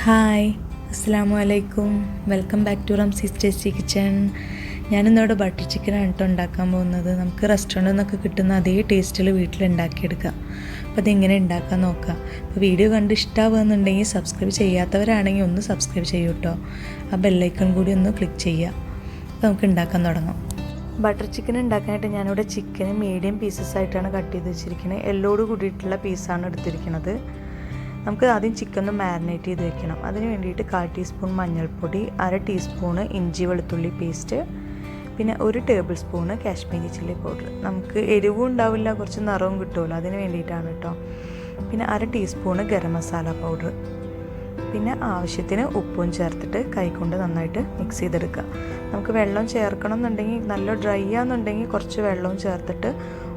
Hi, അസ്സലാമു അലൈക്കും. Welcome back to Ramzi's tasty kitchen. ഞാനിന്നിവിടെ ബട്ടർ ചിക്കനാണ് കേട്ടോ ഉണ്ടാക്കാൻ പോകുന്നത്. നമുക്ക് റെസ്റ്റോറൻറ്റിൽ നിന്നൊക്കെ കിട്ടുന്ന അതേ ടേസ്റ്റിൽ വീട്ടിലുണ്ടാക്കിയെടുക്കാം. അപ്പോൾ അതെങ്ങനെ ഉണ്ടാക്കാൻ നോക്കാം. അപ്പോൾ വീഡിയോ കണ്ട് ഇഷ്ടമാവുന്നുണ്ടെങ്കിൽ സബ്സ്ക്രൈബ് ചെയ്യാത്തവരാണെങ്കിൽ ഒന്ന് സബ്സ്ക്രൈബ് ചെയ്യൂ കേട്ടോ. ആ ബെല്ലൈക്കൺ കൂടി ഒന്ന് ക്ലിക്ക് ചെയ്യുക. അപ്പോൾ നമുക്ക് ഉണ്ടാക്കാൻ തുടങ്ങാം. ബട്ടർ ചിക്കൻ ഉണ്ടാക്കാനായിട്ട് ഞാനിവിടെ ചിക്കന് മീഡിയം പീസസ് ആയിട്ടാണ് കട്ട് ചെയ്ത് വെച്ചിരിക്കുന്നത്. എല്ലോട് കൂടിയിട്ടുള്ള പീസാണ് എടുത്തിരിക്കുന്നത്. നമുക്ക് ആദ്യം ചിക്കൻ ഒന്ന് മാരിനേറ്റ് ചെയ്ത് വെക്കണം. അതിന് വേണ്ടിയിട്ട് 1/4 ടീസ്പൂൺ മഞ്ഞൾപ്പൊടി, 1/2 ടീസ്പൂണ് ഇഞ്ചി വെളുത്തുള്ളി പേസ്റ്റ്, പിന്നെ 1 table spoon Kashmiri chilli powder. നമുക്ക് എരിവും ഉണ്ടാവില്ല, കുറച്ച് നിറവും കിട്ടുമല്ലോ, അതിന് വേണ്ടിയിട്ടാണ് കേട്ടോ. പിന്നെ 1/2 ടീസ്പൂണ് ഗരം മസാല പൗഡർ, പിന്നെ ആവശ്യത്തിന് ഉപ്പും ചേർത്തിട്ട് കൈകൊണ്ട് നന്നായിട്ട് മിക്സ് ചെയ്തെടുക്കുക. നമുക്ക് വെള്ളം ചേർക്കണം എന്നുണ്ടെങ്കിൽ, നല്ല ഡ്രൈ ആണെന്നുണ്ടെങ്കിൽ കുറച്ച് വെള്ളവും ചേർത്തിട്ട്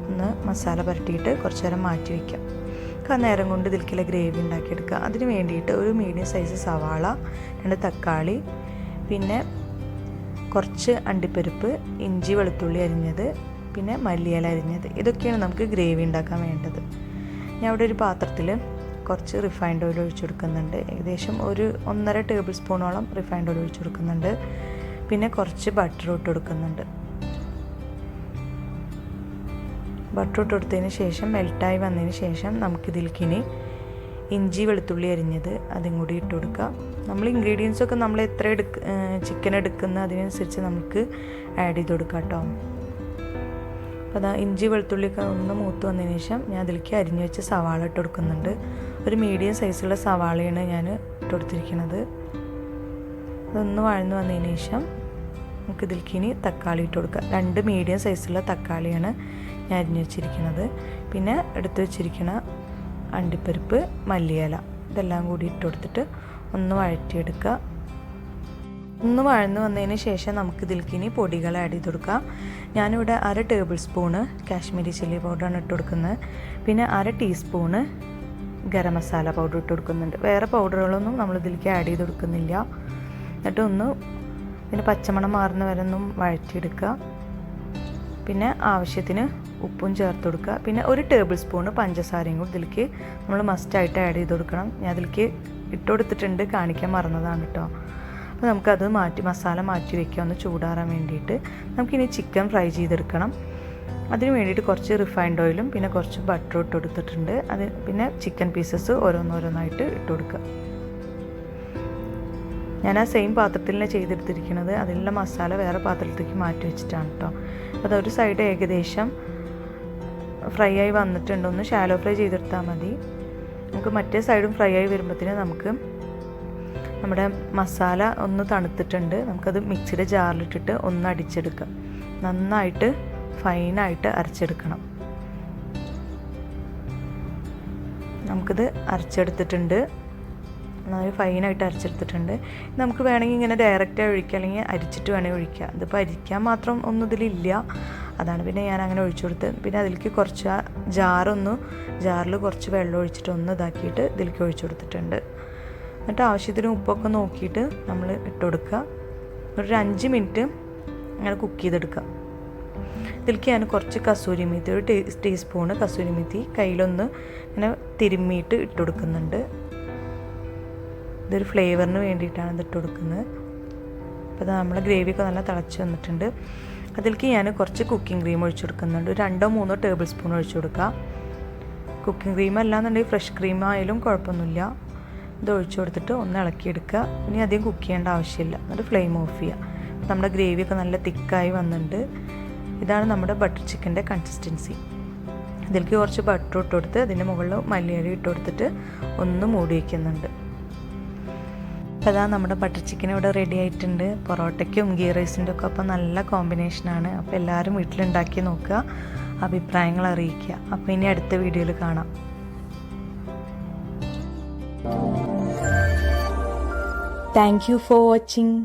ഒന്ന് മസാല പുരട്ടിയിട്ട് കുറച്ച് നേരം മാറ്റി വയ്ക്കാം. നേരം കൊണ്ട് ഇതിലേക്കുള്ള ഗ്രേവി ഉണ്ടാക്കിയെടുക്കുക. അതിന് വേണ്ടിയിട്ട് ഒരു മീഡിയം സൈസ് സവാള, 2 തക്കാളി, പിന്നെ കുറച്ച് അണ്ടിപ്പരിപ്പ്, ഇഞ്ചി വെളുത്തുള്ളി അരിഞ്ഞത്, പിന്നെ മല്ലിയില അരിഞ്ഞത്. ഇതൊക്കെയാണ് നമുക്ക് ഗ്രേവി ഉണ്ടാക്കാൻ വേണ്ടത്. ഞാൻ ഇവിടെ ഒരു പാത്രത്തിൽ കുറച്ച് റിഫൈൻഡ് ഓയിൽ ഒഴിച്ചു കൊടുക്കുന്നുണ്ട്. ഏകദേശം 1.5 ടേബിൾ സ്പൂണോളം റിഫൈൻഡ് ഓയിൽ ഒഴിച്ചു കൊടുക്കുന്നുണ്ട്. പിന്നെ കുറച്ച് ബട്ടർ ഇട്ട് കൊടുക്കുന്നുണ്ട്. ബട്ടർ ഇട്ട് കൊടുത്തതിന് ശേഷം മെൽറ്റായി വന്നതിന് ശേഷം നമുക്കിതിലേക്കിനി ഇഞ്ചി വെളുത്തുള്ളി അരിഞ്ഞത് അതും കൂടി ഇട്ട് കൊടുക്കുക. നമ്മൾ ഇൻഗ്രീഡിയൻസൊക്കെ നമ്മൾ എത്ര ചിക്കൻ എടുക്കുന്ന അതിനനുസരിച്ച് നമുക്ക് ആഡ് ചെയ്ത് കൊടുക്കാം കേട്ടോ. അപ്പോൾ അതാ ഇഞ്ചി വെളുത്തുള്ളിയൊക്കെ ഒന്ന് മൂത്ത് വന്നതിന് ശേഷം ഞാൻ അതിലേക്ക് അരിഞ്ഞ് വെച്ച് സവാള ഇട്ട് കൊടുക്കുന്നുണ്ട്. ഒരു മീഡിയം സൈസുള്ള സവാളയാണ് ഞാൻ ഇട്ട് കൊടുത്തിരിക്കുന്നത്. അതൊന്ന് വഴന്ന് വന്നതിന് ശേഷം നമുക്ക് ഇതിലേക്കിനി തക്കാളി ഇട്ട് കൊടുക്കുക. 2 മീഡിയം സൈസുള്ള തക്കാളിയാണ് ഞാൻ അരിഞ്ഞ് വെച്ചിരിക്കുന്നത്. പിന്നെ എടുത്ത് വെച്ചിരിക്കുന്ന അണ്ടിപ്പരിപ്പ്, മല്ലിയില, ഇതെല്ലാം കൂടി ഇട്ട് കൊടുത്തിട്ട് ഒന്ന് വഴറ്റിയെടുക്കുക. ഒന്ന് വഴന്ന് വന്നതിന് ശേഷം നമുക്ക് ഇതിലേക്കിനി പൊടികൾ ആഡ് ചെയ്ത് കൊടുക്കാം. ഞാനിവിടെ 1/2 ടേബിൾ സ്പൂണ് കാശ്മീരി ചില്ലി പൗഡറാണ് ഇട്ട് കൊടുക്കുന്നത്. പിന്നെ 1/2 ടീസ്പൂണ് ഗരം മസാല പൗഡർ ഇട്ട് കൊടുക്കുന്നുണ്ട്. വേറെ പൗഡറുകളൊന്നും നമ്മൾ ഇതിലേക്ക് ആഡ് ചെയ്ത് കൊടുക്കുന്നില്ല. എന്നിട്ട് പിന്നെ പച്ചമണം മാറുന്ന വരെ ഒന്നും വഴറ്റിയെടുക്കുക. പിന്നെ ആവശ്യത്തിന് ഉപ്പും ചേർത്ത് കൊടുക്കുക. പിന്നെ 1 ടേബിൾ സ്പൂണ് പഞ്ചസാരയും കൂടി ഇതിലേക്ക് നമ്മൾ മസ്റ്റായിട്ട് ആഡ് ചെയ്ത് കൊടുക്കണം. ഞാൻ അതിലേക്ക് ഇട്ട് കൊടുത്തിട്ടുണ്ട്, കാണിക്കാൻ മറന്നതാണ് കേട്ടോ. അപ്പോൾ നമുക്കത് മസാല മാറ്റി വയ്ക്കുക, ഒന്ന് ചൂടാറാൻ വേണ്ടിയിട്ട്. നമുക്കിനി ചിക്കൻ ഫ്രൈ ചെയ്തെടുക്കണം. അതിന് വേണ്ടിയിട്ട് കുറച്ച് റിഫൈൻഡ് ഓയിലും പിന്നെ കുറച്ച് ബട്ടറും ഇട്ട് കൊടുത്തിട്ടുണ്ട്. പിന്നെ ചിക്കൻ പീസസ് ഓരോന്നോരോന്നായിട്ട് ഇട്ട് കൊടുക്കുക. ഞാൻ ആ സെയിം പാത്രത്തിലാണ് ചെയ്തെടുത്തിരിക്കുന്നത്. അതിലുള്ള മസാല വേറെ പാത്രത്തിലേക്ക് മാറ്റി വെച്ചിട്ടാണ് കേട്ടോ. അപ്പോൾ അതൊരു സൈഡ് ഏകദേശം ഫ്രൈ ആയി വന്നിട്ടുണ്ട്. ഒന്ന് ഷാലോ ഫ്രൈ ചെയ്തെടുത്താൽ മതി. നമുക്ക് മറ്റേ സൈഡും ഫ്രൈ ആയി വരുമ്പോഴത്തേന് നമുക്ക് നമ്മുടെ മസാല ഒന്ന് തണുത്തിട്ടുണ്ട്. നമുക്കത് മിക്സിയുടെ ജാറിലിട്ടിട്ട് ഒന്ന് അടിച്ചെടുക്കാം. നന്നായിട്ട് ഫൈനായിട്ട് അരച്ചെടുക്കണം. നമുക്കിത് അരച്ചെടുത്തിട്ടുണ്ട്, നന്നായി ഫൈനായിട്ട് അരച്ചെടുത്തിട്ടുണ്ട്. നമുക്ക് വേണമെങ്കിൽ ഇങ്ങനെ ഡയറക്റ്റായി ഒഴിക്കുക, അല്ലെങ്കിൽ അരിച്ചിട്ട് വേണമെങ്കിൽ ഒഴിക്കുക. ഇതിപ്പോൾ അരിക്കാൻ മാത്രം ഒന്നും ഇതിലില്ല, അതാണ് പിന്നെ ഞാൻ അങ്ങനെ ഒഴിച്ചു കൊടുത്ത്. പിന്നെ അതിലേക്ക് കുറച്ച് ജാറിൽ കുറച്ച് വെള്ളം ഒഴിച്ചിട്ട് ഒന്ന് ഇതാക്കിയിട്ട് ഇതിലേക്ക് ഒഴിച്ചു കൊടുത്തിട്ടുണ്ട്. എന്നിട്ട് ആവശ്യത്തിന് ഉപ്പൊക്കെ നോക്കിയിട്ട് നമ്മൾ ഇട്ട് കൊടുക്കുക. ഒരു 5 മിനിറ്റ് അങ്ങനെ കുക്ക് ചെയ്തെടുക്കുക. ഇതിലേക്ക് ഞാൻ കുറച്ച് കസൂരി മെത്തി, 1 ടീസ്പൂണ് കസൂരി മെത്തി കയ്യിലൊന്ന് ഇങ്ങനെ തിരുമ്മിയിട്ട് ഇട്ട് കൊടുക്കുന്നുണ്ട്. ഇതൊരു ഫ്ലേവറിന് വേണ്ടിയിട്ടാണ് ഇതിട്ട് കൊടുക്കുന്നത്. അപ്പോൾ അത് നമ്മളെ ഗ്രേവിയൊക്കെ നല്ല തിളച്ച് വന്നിട്ടുണ്ട്. അതിലേക്ക് ഞാൻ കുറച്ച് കുക്കിംഗ് ക്രീം ഒഴിച്ചു കൊടുക്കുന്നുണ്ട്. 2-3 ടേബിൾ സ്പൂൺ ഒഴിച്ചു കൊടുക്കുക. കുക്കിംഗ് ക്രീം അല്ലാന്നുണ്ടെങ്കിൽ ഫ്രഷ് ക്രീം ആയാലും കുഴപ്പമൊന്നുമില്ല. ഇത് ഒഴിച്ചു കൊടുത്തിട്ട് ഒന്ന് ഇളക്കിയെടുക്കുക. ഇനി അധികം കുക്ക് ചെയ്യേണ്ട ആവശ്യമില്ല. എന്നിട്ട് ഫ്ലെയിം ഓഫ് ചെയ്യുക. നമ്മുടെ ഗ്രേവിയൊക്കെ നല്ല തിക്കായി വന്നിട്ടുണ്ട്. ഇതാണ് നമ്മുടെ ബട്ടർ ചിക്കൻ്റെ കൺസിസ്റ്റൻസി. ഇതിലേക്ക് കുറച്ച് ബട്ടർ ഇട്ട് കൊടുത്ത് അതിൻ്റെ മുകളിൽ മല്ലിയില ഇട്ട് കൊടുത്തിട്ട് ഒന്ന് മൂടി വയ്ക്കുന്നുണ്ട്. അപ്പോൾ അതാ നമ്മുടെ ബട്ടർ ചിക്കൻ ഇവിടെ റെഡി ആയിട്ടുണ്ട്. പൊറോട്ടയ്ക്കും ഗീ റൈസിൻ്റെ ഒക്കെ അപ്പം നല്ല കോമ്പിനേഷനാണ്. അപ്പോൾ എല്ലാവരും വീട്ടിലുണ്ടാക്കി നോക്കുക, അഭിപ്രായങ്ങൾ അറിയിക്കുക. അപ്പോൾ ഇനി അടുത്ത വീഡിയോയിൽ കാണാം. Thank you for watching.